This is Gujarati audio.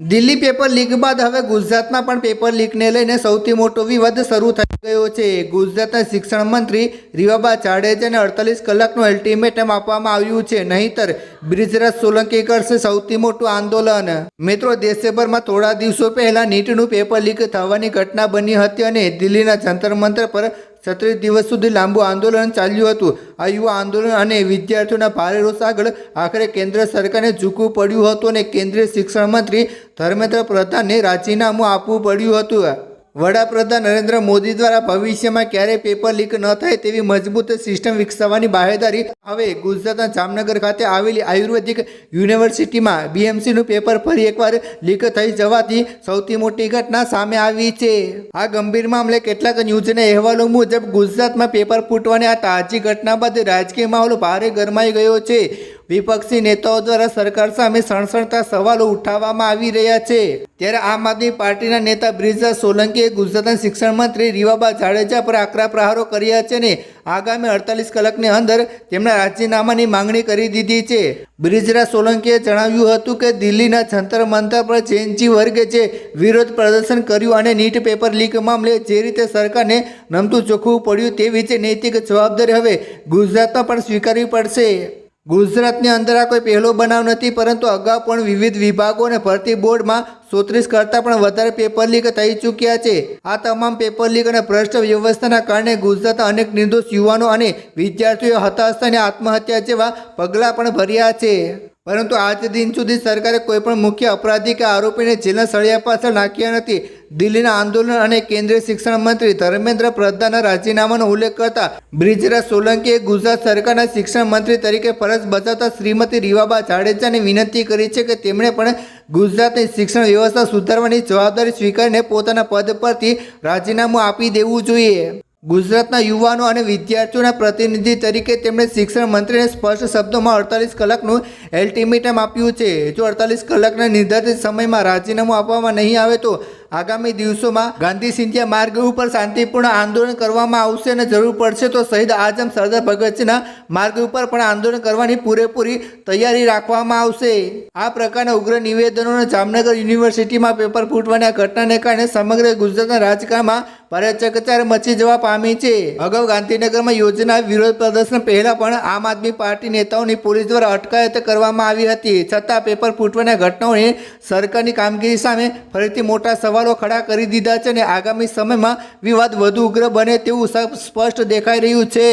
દિલ્હી પેપર લીક બાદ હવે ગુજરાતમાં પણ પેપર લીકને લઈને સૌથી મોટો વિવાદ શરૂ થઈ ગયો છે। ગુજરાતના શિક્ષણ મંત્રી રીવાબા જાડેજાને 48 કલાકનું અલ્ટિમેટમ આપવામાં આવ્યું છે, નહીંતર બ્રિજરાજ સોલંકી કરશે સૌથી મોટું આંદોલન। મિત્રો, દેશભરમાં થોડા દિવસો પહેલા નીટનું પેપર લીક થવાની ઘટના બની હતી અને દિલ્હીના જંતર મંતર પર 36 દિવસ સુધી લાંબુ આંદોલન ચાલ્યું હતું। આ યુવા આંદોલન અને વિદ્યાર્થીઓના ભારે રોષ આગળ આખરે કેન્દ્ર સરકારને ઝૂકવું પડ્યું હતું અને કેન્દ્રીય શિક્ષણ મંત્રી ધર્મેન્દ્ર પ્રધાનને રાજીનામું આપવું પડ્યું હતું। વડાપ્રધાન નરેન્દ્ર મોદી દ્વારા ભવિષ્યમાં ક્યારેય પેપર લીક ન થાય તેવી મજબૂત સિસ્ટમ વિકસાવવાની બાહેધરી હવે ગુજરાતના જામનગર ખાતે આવેલી આયુર્વેદિક યુનિવર્સિટીમાં બીએમસીનું પેપર ફરી એકવાર લીક થઈ જવાથી સૌથી મોટી ઘટના સામે આવી છે। આ ગંભીર મામલે કેટલાક ન્યૂઝના અહેવાલો મુજબ ગુજરાતમાં પેપર ફૂટવાની આ તાજી ઘટના બાદ રાજકીય માહોલ ભારે ગરમાઈ ગયો છે। વિપક્ષી નેતાઓ દ્વારા સરકાર સામે સણસણતા સવાલો ઉઠાવવામાં આવી રહ્યા છે। ત્યારે આમ આદમી પાર્ટીના નેતા બ્રિજરાજ સોલંકીએ ગુજરાતના શિક્ષણ મંત્રી રીવાબા જાડેજા પર આકરા પ્રહારો કર્યા છે અને આગામી 48 કલાકની અંદર તેમના રાજીનામાની માંગણી કરી દીધી છે। બ્રિજરાજ સોલંકીએ જણાવ્યું હતું કે દિલ્હીના જંતર મંતર પર જેએનજી વર્ગે જે વિરોધ પ્રદર્શન કર્યું અને નીટ પેપર લીક મામલે જે રીતે સરકારને નમતું ચોખ્ખું પડ્યું તેવી જ નૈતિક જવાબદારી હવે ગુજરાતમાં પણ સ્વીકારવી પડશે। ગુજરાતની અંદર આ કોઈ પહેલો બનાવ નથી, પરંતુ અગાઉ પણ વિવિધ વિભાગો અને ભરતી બોર્ડમાં 34 કરતાં પણ વધારે પેપર લીક થઈ ચૂક્યા છે। આ તમામ પેપર લીક અને ભ્રષ્ટ વ્યવસ્થાના કારણે ગુજરાતના અનેક નિર્દોષ યુવાનો અને વિદ્યાર્થીઓ હતાશ થઈને આત્મહત્યા જેવા પગલાં પણ ભર્યા છે, પરંતુ આજ દિન સુધી સરકારે કોઈપણ મુખ્ય અપરાધી કે આરોપીને જેલના સળિયા પાછળ નાખ્યા નથી। દિલ્હીના આંદોલન અને કેન્દ્રીય શિક્ષણ મંત્રી ધર્મેન્દ્ર પ્રધાનના રાજીનામાનો ઉલ્લેખ કરતા બ્રિજરાજ સોલંકીએ ગુજરાત સરકારના શિક્ષણ મંત્રી તરીકે ફરજ બજાવતા શ્રીમતી રીવાબા જાડેજાને વિનંતી કરી છે કે તેમણે પણ ગુજરાતની શિક્ષણ વ્યવસ્થા સુધારવાની જવાબદારી સ્વીકારીને પોતાના પદ પરથી રાજીનામું આપી દેવું જોઈએ। ગુજરાતના યુવાનો અને વિદ્યાર્થીઓના પ્રતિનિધિ તરીકે તેમણે શિક્ષણ મંત્રીને સ્પષ્ટ શબ્દોમાં 48 કલાકનું અલ્ટિમેટમ આપ્યું છે। જો 48 કલાકના નિર્ધારિત સમયમાં રાજીનામું આપવામાં નહીં આવે તો આગામી દિવસોમાં ગાંધી સિંધિયા માર્ગ ઉપર શાંતિપૂર્ણ આંદોલન કરવામાં આવશે અને જરૂર પડશે તો શહીદ આઝમ સરદાર ભગતસિંહના માર્ગ ઉપર પણ આંદોલન કરવાની પૂરેપૂરી તૈયારી રાખવામાં આવશે। આ પ્રકારના ઉગ્ર નિવેદનોને જામનગર યુનિવર્સિટીમાં પેપર ફૂટવાની ઘટનાને કારણે સમગ્ર ગુજરાતના રાજકારણમાં ભારે ચકચાર મચી જવા પામી છે। અગાઉ ગાંધીનગરમાં યોજાનાર વિરોધ પ્રદર્શન પહેલા પણ આમ આદમી પાર્ટી નેતાઓની પોલીસ દ્વારા અટકાયત કરવામાં આવી હતી, છતાં પેપર ફૂટવાની ઘટનાઓએ સરકારની કામગીરી સામે ફરીથી મોટા સવાલો ખડા કરી દીધા છે અને આગામી સમયમાં વિવાદ વધુ ઉગ્ર બને તેવું સ્પષ્ટ દેખાઈ રહ્યું છે।